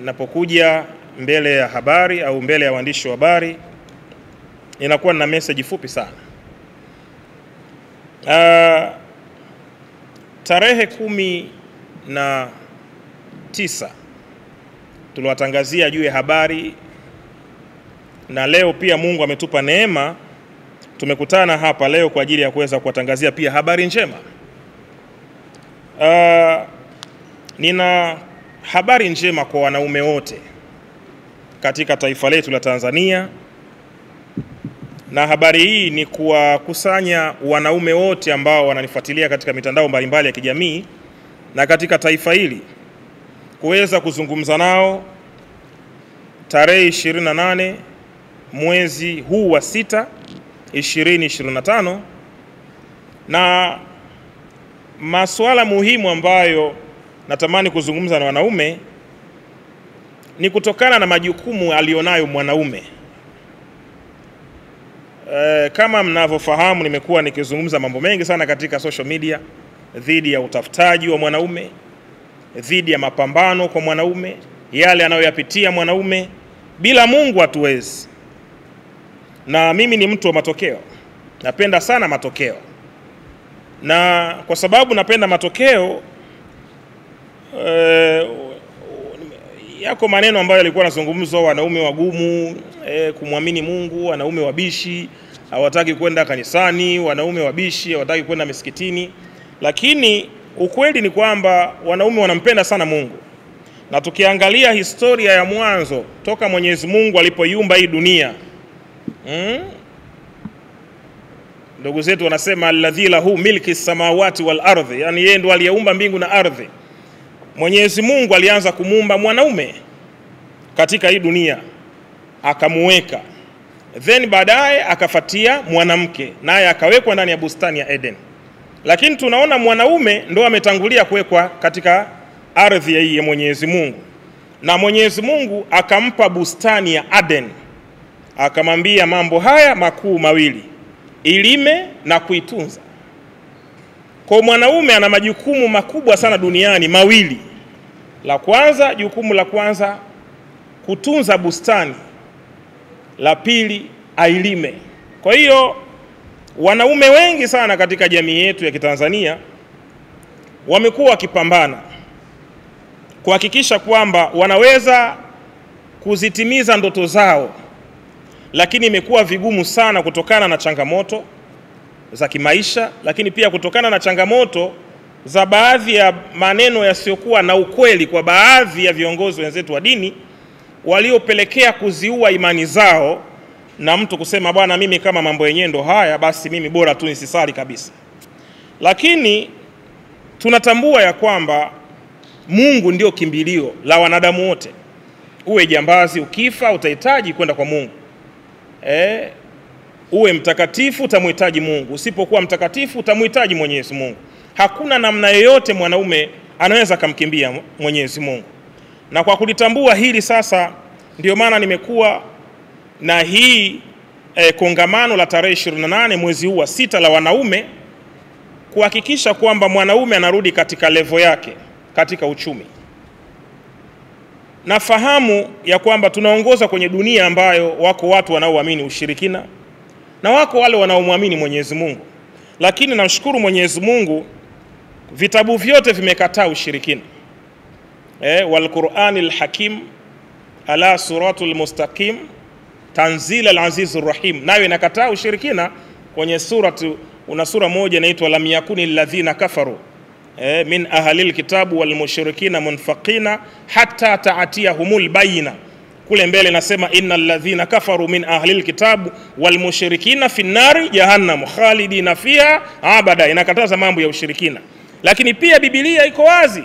Napokuja mbele ya habari au mbele ya waandishi wa habari, inakuwa na message fupi sana. Tarehe 19 tuliwatangazia juu ya habari, na leo pia Mungu ametupa neema, tumekutana hapa leo kwa ajili ya kuweza kuwatangazia pia habari njema. Nina habari njema kwa wanaume wote katika taifa letu la Tanzania, na habari hii ni kuwakusanya wanaume wote ambao wananifuatilia katika mitandao mbalimbali ya kijamii na katika taifa hili, kuweza kuzungumza nao tarehe 28 mwezi huu wa 6 2025, na masuala muhimu ambayo natamani kuzungumza na wanaume ni kutokana na majukumu alionayo mwanaume. Kama mnavyofahamu, nimekuwa nikizungumza mambo mengi sana katika social media dhidi ya utafutaji wa mwanaume, dhidi ya mapambano kwa mwanaume, yale anayoyapitia mwanaume. Bila Mungu hatuwezi. Na mimi ni mtu wa matokeo. Napenda sana matokeo. Na kwa sababu napenda matokeo, yako maneno ambayo yalikuwa yanazungumzwa, wanaume wagumu kumwamini Mungu, wanaume wabishi hawataki kwenda kanisani, wanaume wabishi hawataki kwenda misikitini. Lakini ukweli ni kwamba wanaume wanampenda sana Mungu. Na tukiangalia historia ya mwanzo toka Mwenyezi Mungu alipoiumba hii dunia, ndugu zetu wanasema alladhi lahu milki samawati wal ardhi, yani yeye ndo aliyeumba mbingu na ardhi. Mwenyezi Mungu alianza kumuumba mwanaume katika hii dunia, akamuweka. Then baadaye akafatia mwanamke, naye akawekwa ndani ya bustani ya Eden. Lakini tunaona mwanaume ndo ametangulia kuwekwa katika ardhi hii ya Mwenyezi Mungu. Na Mwenyezi Mungu akampa bustani ya Eden, akamwambia mambo haya makuu mawili: ilime na kuitunza. Kwa mwanaume ana majukumu makubwa sana duniani mawili. Jukumu la kwanza kutunza bustani, la pili ailime. Kwa hiyo wanaume wengi sana katika jamii yetu ya Kitanzania wamekuwa wakipambana kuhakikisha kwamba wanaweza kuzitimiza ndoto zao, lakini imekuwa vigumu sana kutokana na changamoto za kimaisha, lakini pia kutokana na changamoto za baadhi ya maneno yasiyokuwa na ukweli kwa baadhi ya viongozi wenzetu wa dini, waliopelekea kuziua imani zao, na mtu kusema bwana, mimi kama mambo yenyewe ndo haya, basi mimi bora tu nisisali kabisa. Lakini tunatambua ya kwamba Mungu ndio kimbilio la wanadamu wote. Uwe jambazi, ukifa utahitaji kwenda kwa Mungu. Uwe mtakatifu utamhitaji Mungu, usipokuwa mtakatifu utamhitaji Mwenyezi Mungu. Hakuna namna yoyote mwanaume anaweza kumkimbia Mwenyezi Mungu. Na kwa kulitambua hili sasa, ndio maana nimekuwa na hii kongamano la tarehe 28 mwezi huu wa 6 la wanaume, kuhakikisha kwamba mwanaume anarudi katika level yake katika uchumi. Nafahamu ya kwamba tunaongoza kwenye dunia ambayo wako watu wanaoamini ushirikina na wako wale wanaomwamini Mwenyezi Mungu. Lakini namshukuru Mwenyezi Mungu, vitabu vyote vimekataa ushirikina. Wal Qur'anil Hakim ala suratul mustaqim tanzil al-azizur rahim, nayo inakataa ushirikina. Kwenye sura moja inaitwa lam yakuni alladhina kafaru min ahlil kitabu wal mushrikina munfaqina hatta ta'tiyahumul bayina. Kule mbele nasema innal ladhina kafaru min ahlil kitabu wal mushrikina fi nari jahannam khalidina fiha abada. Inakataza mambo ya ushirikina. Lakini pia Biblia iko wazi,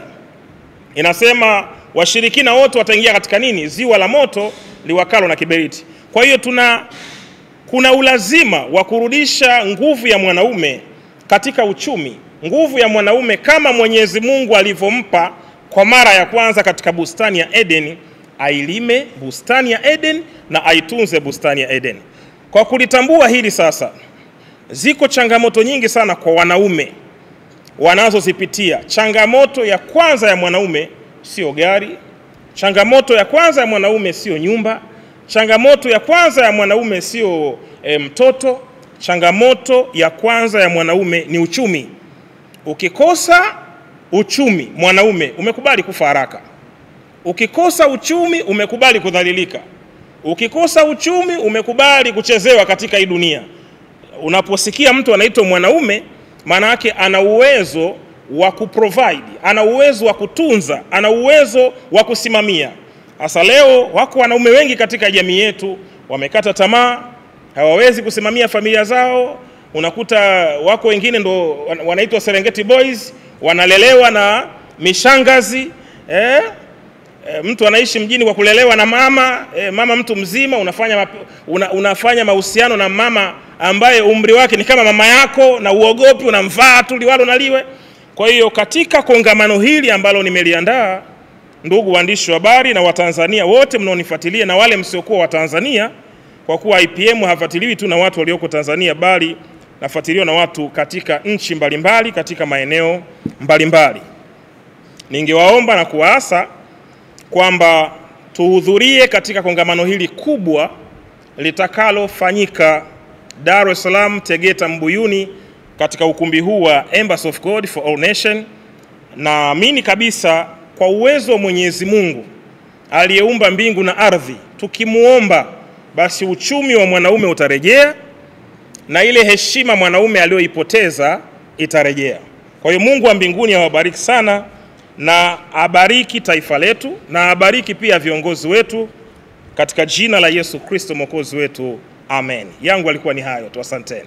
inasema washirikina wote wataingia katika nini? Ziwa la moto liwakalo na kiberiti. Kwa hiyo kuna ulazima wa kurudisha nguvu ya mwanaume katika uchumi, nguvu ya mwanaume kama Mwenyezi Mungu alivyompa kwa mara ya kwanza katika bustani ya Eden. Ailime bustani ya Eden na aitunze bustani ya Eden. Kwa kulitambua hili sasa, ziko changamoto nyingi sana kwa wanaume wanazozipitia. Changamoto ya kwanza ya mwanaume sio gari, Changamoto ya kwanza ya mwanaume sio nyumba. Changamoto ya kwanza ya mwanaume sio mtoto. Changamoto ya kwanza ya mwanaume ni uchumi. Ukikosa uchumi, mwanaume umekubali kufa haraka. Ukikosa uchumi, umekubali kudhalilika. Ukikosa uchumi, umekubali kuchezewa katika hii dunia. Unaposikia mtu anaitwa mwanaume, maana yake ana uwezo wa kuprovide, ana uwezo wa kutunza, ana uwezo wa kusimamia. Hasa leo wako wanaume wengi katika jamii yetu wamekata tamaa, hawawezi kusimamia familia zao. Unakuta wako wengine ndo wanaitwa Serengeti Boys, wanalelewa na mishangazi. Mtu anaishi mjini kwa kulelewa na mama, mama mtu mzima, unafanya mahusiano na mama ambaye umri wake ni kama mama yako, na uogopi, unamvaa tu liwalo na liwe. Kwa hiyo katika kongamano hili ambalo nimeliandaa, ndugu waandishi wa habari na Watanzania wote mnaonifuatilia na wale msiokuwa wa Tanzania, kwa kuwa IPM hafuatiliwi tu na watu walioko Tanzania, bali nafuatiliwa na watu katika nchi mbalimbali, katika maeneo mbalimbali. Ningewaomba na kuwaasa kwamba tuhudhurie katika kongamano hili kubwa litakalofanyika Dar es Salaam, Tegeta, Mbuyuni, katika ukumbi huu wa Embassy of God for All Nation. Naamini kabisa kwa uwezo wa Mwenyezi Mungu aliyeumba mbingu na ardhi, tukimuomba basi uchumi wa mwanaume utarejea na ile heshima mwanaume aliyoipoteza itarejea. Kwa hiyo Mungu wa mbinguni awabariki sana, na abariki taifa letu, na abariki pia viongozi wetu, katika jina la Yesu Kristo mwokozi wetu. Amen. Yangu alikuwa ni hayo tu, asanteni.